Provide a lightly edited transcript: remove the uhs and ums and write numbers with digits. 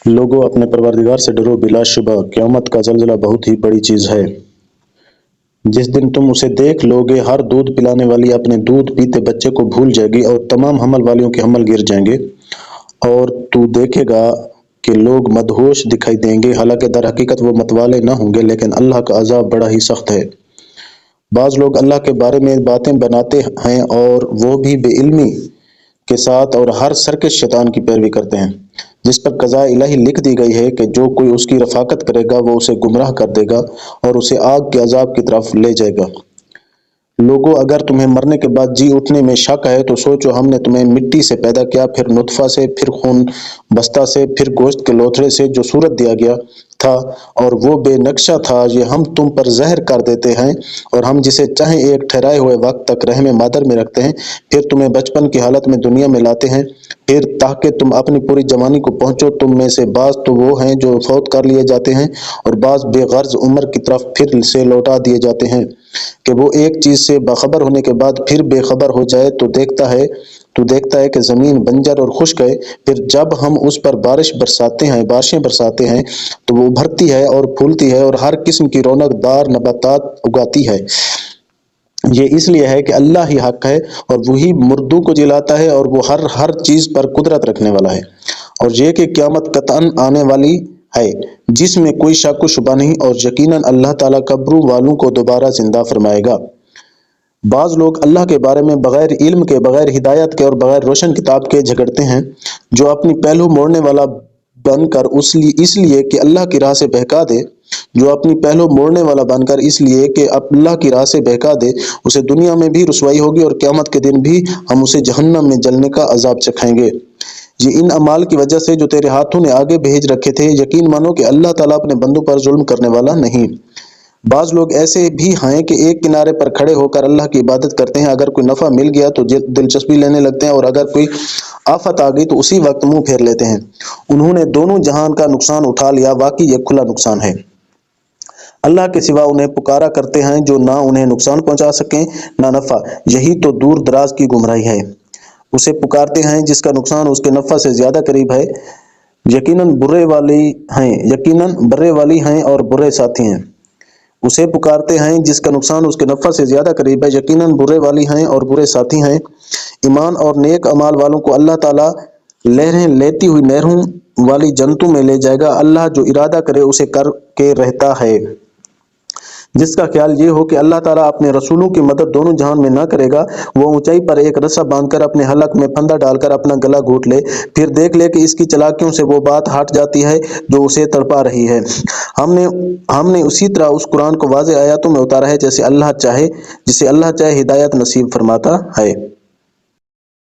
लोगों, अपने परवरदिगार से डरो। बिला शुबा क़यामत का ज़लज़ला बहुत ही बड़ी चीज़ है। जिस दिन तुम उसे देख लोगे, हर दूध पिलाने वाली अपने दूध पीते बच्चे को भूल जाएगी और तमाम हमल वालियों के हमल गिर जाएंगे, और तू देखेगा कि लोग मदहोश दिखाई देंगे। हालांकि दर हकीकत वो मतवाले न होंगे, लेकिन अल्लाह का अजाब बड़ा ही सख्त है। बाज़ लोग अल्लाह के बारे में बातें बनाते हैं, और वो भी बेइल्मी के साथ, और हर सरकश शैतान की पैरवी करते हैं, जिस पर कज़ा इलाही लिख दी गई है कि जो कोई उसकी रफ़ाकत करेगा वो उसे गुमराह कर देगा और उसे आग के अजाब की तरफ ले जाएगा। लोगों, अगर तुम्हें मरने के बाद जी उठने में शक है तो सोचो, हमने तुम्हें मिट्टी से पैदा किया, फिर नुतफ़ा से, फिर खून बस्ता से, फिर गोश्त के लोथड़े से जो सूरत दिया गया था, और वो बेनक्शा था। ये हम तुम पर ज़हर कर देते हैं, और हम जिसे चाहें एक ठहराए हुए वक्त तक रहम मादर में रखते हैं, फिर तुम्हें बचपन की हालत में दुनिया में लाते हैं, फिर ताकि तुम अपनी पूरी जवानी को पहुंचो। तुम में से बाज़ तो वो हैं जो फौत कर लिए जाते हैं, और बाज़ बेगर्ज उम्र की तरफ फिर से लौटा दिए जाते हैं कि वो एक चीज़ से बाखबर होने के बाद फिर बेखबर हो जाए। तो देखता है कि ज़मीन बंजर और खुश्क है, फिर जब हम उस पर बारिशें बरसाते हैं तो वो उभरती है और फूलती है और हर किस्म की रौनकदार नबातात उगाती है। ये इसलिए है कि अल्लाह ही हक है, और वही मुर्दों को जिलाता है, और वो हर चीज़ पर कुदरत रखने वाला है। और ये कि क़यामत कतअन आने वाली है, जिसमें कोई शक व शुबा नहीं, और यकीनन अल्लाह ताला कब्रों वालों को दोबारा जिंदा फरमाएगा। बाज़ लोग अल्लाह के बारे में बगैर इल्म के, बगैर हिदायत के और बगैर रोशन किताब के झगड़ते हैं, जो अपनी पहलू मोड़ने वाला बनकर इसलिए कि अल्लाह की राह से बहका दे अल्लाह की राह से बहका दे, उसे दुनिया में भी रुसवाई होगी, और क़यामत के दिन भी हम उसे जहन्नम में जलने का अजाब चखाएंगे। ये इन अमाल की वजह से जो तेरे हाथों ने आगे भेज रखे थे। यकीन मानो कि अल्लाह ताला अपने बंदों पर जुल्म करने वाला नहीं। बाज़ लोग ऐसे भी हैं कि एक किनारे पर खड़े होकर अल्लाह की इबादत करते हैं, अगर कोई नफ़ा मिल गया तो दिलचस्पी लेने लगते हैं, और अगर कोई आफत आ गई तो उसी वक्त मुंह फेर लेते हैं। उन्होंने दोनों जहान का नुकसान उठा लिया, वाकई ये खुला नुकसान है। अल्लाह के सिवा उन्हें पुकारा करते हैं जो ना उन्हें नुकसान पहुंचा सकें ना नफ़ा। यही तो दूर दराज की गुमराही है। उसे पुकारते हैं जिसका नुकसान उसके नफ़ा से ज़्यादा करीब है। यकीनन बर्रे वाली हैं और बुरे साथी हैं। उसे पुकारते हैं जिसका नुकसान उसके नफ़ा से ज़्यादा करीब है। यकीनन बुरे वाली हैं और बुरे साथी हैं। ईमान और नेक अमाल वालों को अल्लाह ताला लहरें लेती हुई नहरों वाली जन्नतों में ले जाएगा। अल्लाह जो इरादा करे उसे करके रहता है। जिसका ख्याल ये हो कि अल्लाह ताला अपने रसूलों की मदद दोनों जहान में ना करेगा, वो ऊंचाई पर एक रस्सा बांधकर अपने हलक में फंदा डालकर अपना गला घोट ले, फिर देख ले कि इसकी चालाकियों से वो बात हट जाती है जो उसे तड़पा रही है। हमने उसी तरह उस कुरान को वाज़ेह आयतों में उतारा है जिसे अल्लाह चाहे हिदायत नसीब फरमाता है।